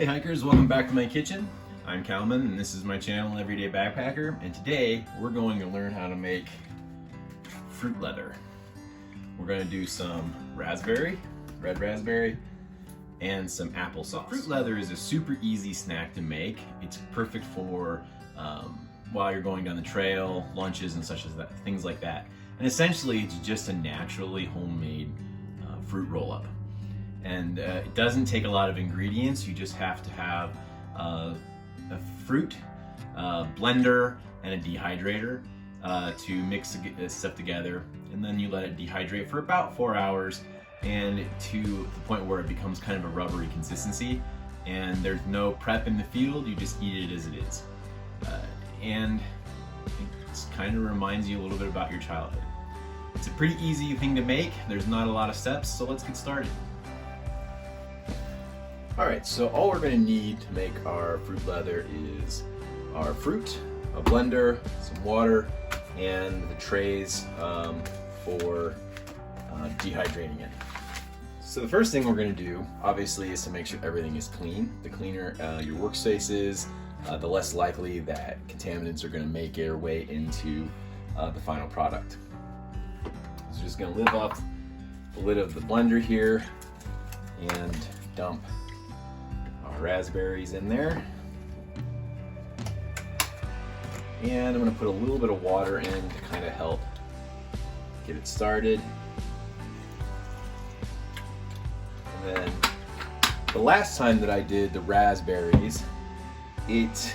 Hey hikers, welcome back to my kitchen. I'm Calvin and this is my channel, Everyday Backpacker, and today we're going to learn how to make fruit leather. We're going to do some raspberry, red raspberry, and some applesauce. Fruit leather is a super easy snack to make. It's perfect for while you're going down the trail, lunches and such as that, things like that. And essentially it's just a naturally homemade fruit roll-up. And it doesn't take a lot of ingredients. You just have to have a fruit, blender, and a dehydrator to mix this stuff together. And then you let it dehydrate for about 4 hours and to the point where it becomes kind of a rubbery consistency. And there's no prep in the field, you just eat it as it is. And it kind of reminds you a little bit about your childhood. It's a pretty easy thing to make. There's not a lot of steps, so let's get started. Alright, so all we're going to need to make our fruit leather is our fruit, a blender, some water, and the trays for dehydrating it. So the first thing we're going to do, obviously, is to make sure everything is clean. The cleaner your workspace is, the less likely that contaminants are going to make their way into the final product. So just going to lift off the lid of the blender here and dump our raspberries in there. And I'm going to put a little bit of water in to kind of help get it started. And then the last time that I did the raspberries, it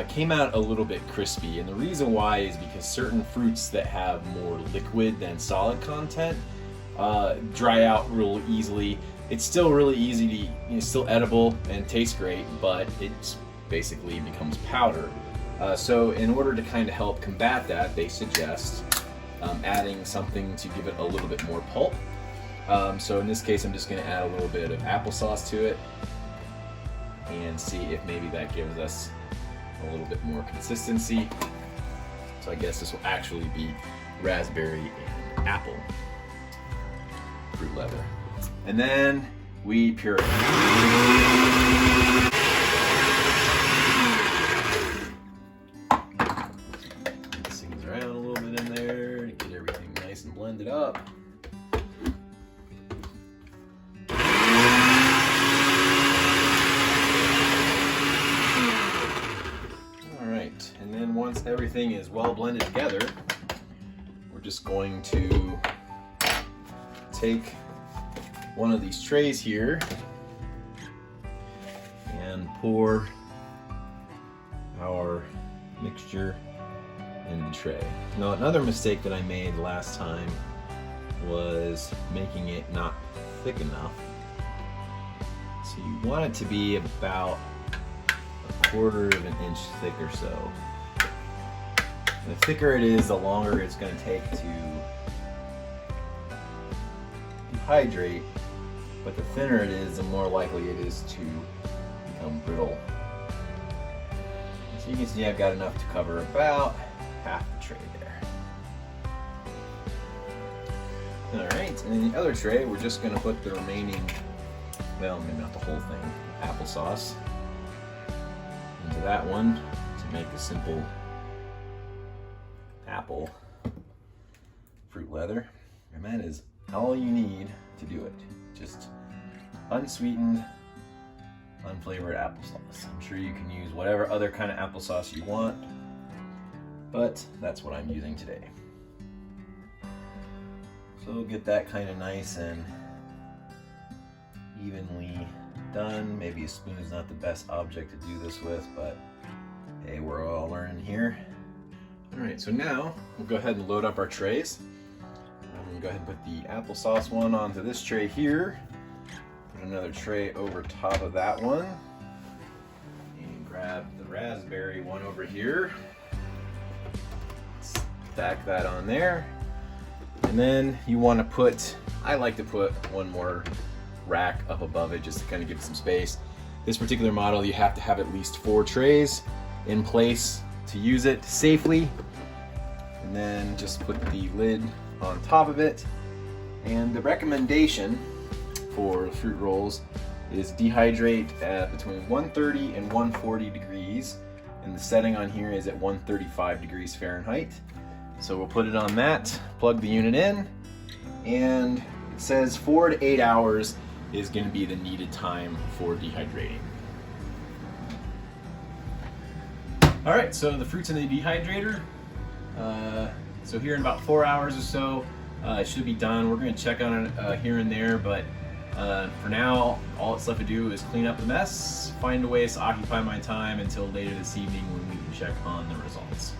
came out a little bit crispy, and the reason why is because certain fruits that have more liquid than solid content dry out real easily. It's still really easy to eat, it's still edible and tastes great, but it basically becomes powder. So in order to kind of help combat that, they suggest adding something to give it a little bit more pulp. So in this case, I'm just going to add a little bit of applesauce to it and see if maybe that gives us a little bit more consistency. So I guess this will actually be raspberry and apple fruit leather. And then we purify. Mix things around a little bit in there to get everything nice and blended up. Alright, and then once everything is well blended together, we're just going to take one of these trays here and pour our mixture in the tray. Now, another mistake that I made last time was making it not thick enough. So you want it to be about 1/4 of an inch thick or so. The thicker it is, the longer it's going to take to dehydrate, but the thinner it is, the more likely it is to become brittle. So you can see I've got enough to cover about half the tray there. Alright, and in the other tray, we're just going to put the remaining, well, maybe not the whole thing, applesauce into that one to make a simple apple fruit leather. And that is all you need to do it. Just unsweetened, unflavored applesauce. I'm sure you can use whatever other kind of applesauce you want, but that's what I'm using today. So we'll get that kind of nice and evenly done. Maybe a spoon is not the best object to do this with, but hey, we're all learning here. Alright, so now we'll go ahead and load up our trays. I'm going to go ahead and put the applesauce one onto this tray here. Put another tray over top of that one. And grab the raspberry one over here. Stack that on there. And then you want to put, I like to put one more rack up above it just to kind of give it some space. This particular model, you have to have at least 4 trays in place to use it safely. And then just put the lid on top of it. And the recommendation for fruit rolls is dehydrate at between 130 and 140 degrees. And the setting on here is at 135 degrees Fahrenheit. So we'll put it on that, plug the unit in, and it says 4 to 8 hours is going to be the needed time for dehydrating. All right, so the fruit's in the dehydrator. So here in about 4 hours or so, it should be done. We're going to check on it here and there, but for now, all it's left to do is clean up the mess, find a way to occupy my time until later this evening when we can check on the results.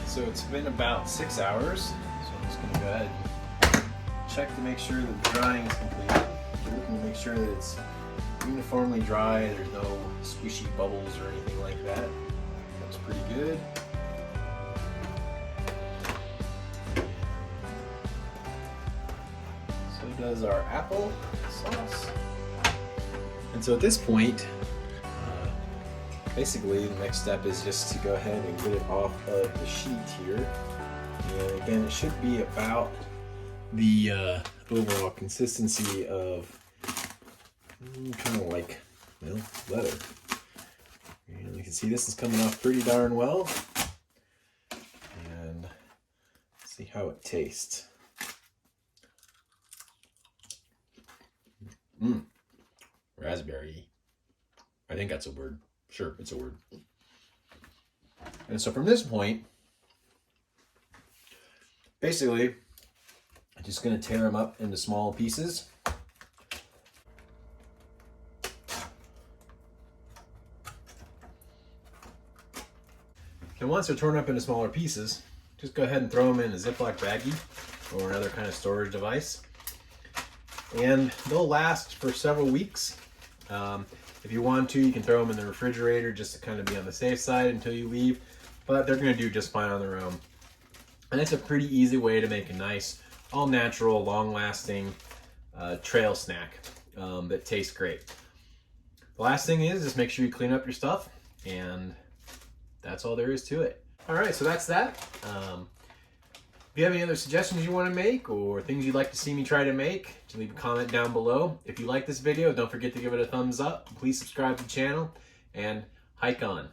So it's been about 6 hours, so I'm just going to go ahead and check to make sure that the drying is complete. We're looking to make sure that it's uniformly dry, there's no squishy bubbles or anything like that. Looks pretty good. So does our apple sauce. And so at this point, basically, the next step is just to go ahead and get it off of the sheet here. And again, it should be about the overall consistency of kind of like, well, leather. And you can see this is coming off pretty darn well. And see how it tastes. Raspberry. I think that's a word. Sure, it's a word. And so from this point, basically, I'm just going to tear them up into small pieces. And once they're torn up into smaller pieces, just go ahead and throw them in a Ziploc baggie or another kind of storage device. And they'll last for several weeks. If you want to, you can throw them in the refrigerator just to kind of be on the safe side until you leave, but they're going to do just fine on their own. And it's a pretty easy way to make a nice, all-natural, long-lasting trail snack that tastes great. The last thing is just make sure you clean up your stuff, and that's all there is to it. All right, so that's that. If you have any other suggestions you want to make or things you'd like to see me try to make, just leave a comment down below. If you like this video, don't forget to give it a thumbs up. Please subscribe to the channel and hike on.